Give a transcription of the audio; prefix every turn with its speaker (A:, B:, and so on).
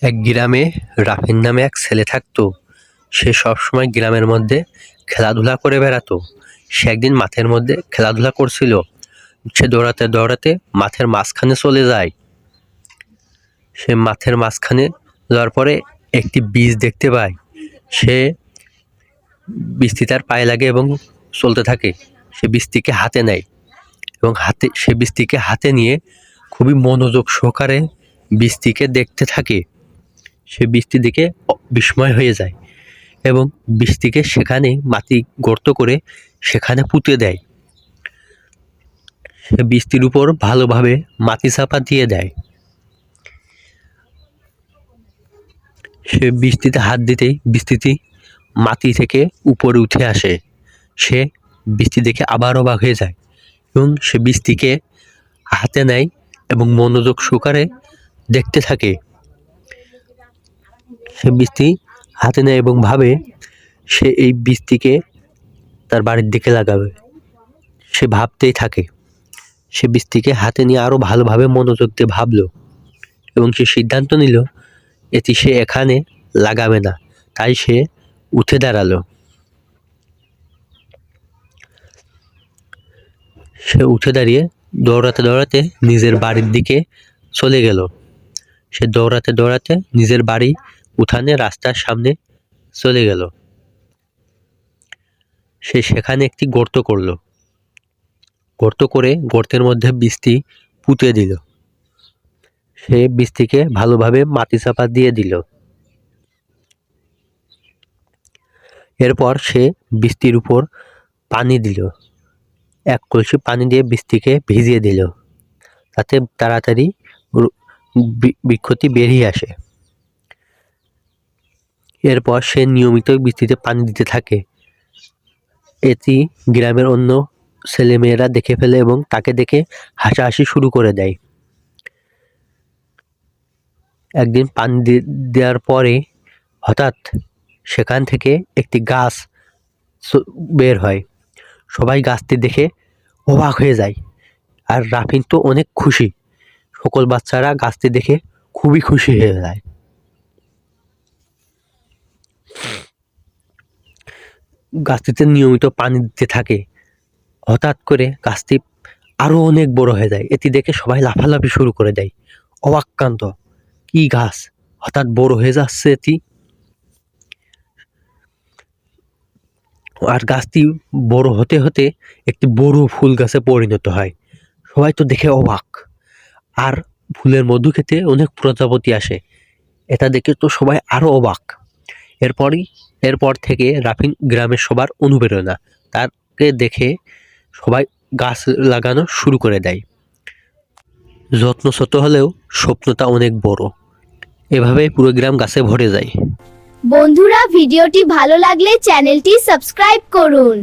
A: এক গ্রামে রাফিন নামে এক ছেলে থাকতো। সে সবসময় গ্রামের মধ্যে খেলাধুলা করে বেড়াতো। সে একদিন মাঠের মধ্যে খেলাধুলা করছিল। সে দৌড়াতে দৌড়াতে মাঠের মাঝখানে চলে যায়। সে মাঠের মাঝখানে যাওয়ার পরে একটি বীজ দেখতে পায়। সে বীজটি তার পায়ে লাগে এবং চলতে থাকে। সে বীজটিকে হাতে নেয় এবং সে বীজটিকে হাতে নিয়ে খুবই মনোযোগ সহকারে বীজটিকে দেখতে থাকে। সে বীজটি দেখে বিস্ময় হয়ে যায় এবং বীজটিকে সেখানে মাটি গর্ত করে সেখানে পুঁতে দেয়। সে বীজটির উপর ভালোভাবে মাটি চাপা দিয়ে দেয়। সে বীজটিতে হাত দিতেই বীজটি মাটি থেকে উপরে উঠে আসে। সে বীজটি দেখে আবার অবাক হয়ে যায় এবং সে বীজটিকে হাতে নেয় এবং মনোযোগ সহকারে দেখতে থাকে। সে বীজটি হাতে নেয় এবং ভাবে সে এই বীজটিকে তার বাড়ির দিকে লাগাবে। সে ভাবতেই থাকে। সে বীজটিকে হাতে নিয়ে আরও ভালোভাবে মনোযোগ দিয়ে ভাবলো এবং সে সিদ্ধান্ত নিল এটি সে এখানে লাগাবে না। তাই সে উঠে দাঁড়ালো। সে উঠে দাঁড়িয়ে দৌড়াতে দৌড়াতে নিজের বাড়ির দিকে চলে গেল। সে দৌড়াতে দৌড়াতে নিজের বাড়ি উঠানে রাস্তার সামনে চলে গেল। সে সেখানে একটি গর্ত করলো। গর্ত করে গর্তের মধ্যে বীজটি পুঁতে দিল। সে বীজটিকে ভালোভাবে মাটি চাপা দিয়ে দিল। এরপর সে বীজটির উপর পানি দিল। এক কলসি পানি দিয়ে বীজটিকে ভিজিয়ে দিল, যাতে তাড়াতাড়ি বৃক্ষটি বেরিয়ে আসে। এরপর সে নিয়মিত বৃষ্টিতে পানি দিতে থাকে। এটি গ্রামের অন্য ছেলেমেয়েরা দেখে ফেলে এবং তাকে দেখে হাসাহাসি শুরু করে দেয়। একদিন পানি দেওয়ার পরে হঠাৎ সেখান থেকে একটি গাছ বের হয়। সবাই গাছটি দেখে অবাক হয়ে যায়, আর রাফিন তো অনেক খুশি। সকল বাচ্চারা গাছটি দেখে খুবই খুশি হয়ে যায়। গাছটিতে নিয়মিত পানি দিতে থাকে। হঠাৎ করে গাছটি আরো অনেক বড় হয়ে যায়। এটি দেখে সবাই লাফালাফি শুরু করে দেয়। অবাক্রান্ত, কি গাছ হঠাৎ বড় হয়ে যাচ্ছে এটি। আর গাছটি বড় হতে হতে একটি বড় ফুল গাছে পরিণত হয়। সবাই তো দেখে অবাক। আর ফুলের মধু খেতে অনেক প্রজাপতি আসে। এটা দেখে তো সবাই আরো অবাক। এরপর থেকে রাফিন গ্রামের সবার অনুপ্রেরণা। তাকে দেখে সবাই গাছ লাগানো শুরু করে দেয়। যত্ন ছোট হলেও স্বপ্নটা অনেক বড়। এভাবে পুরো গ্রাম গাছে ভরে যায়।
B: বন্ধুরা, ভিডিওটি ভালো লাগলে চ্যানেলটি সাবস্ক্রাইব করুন।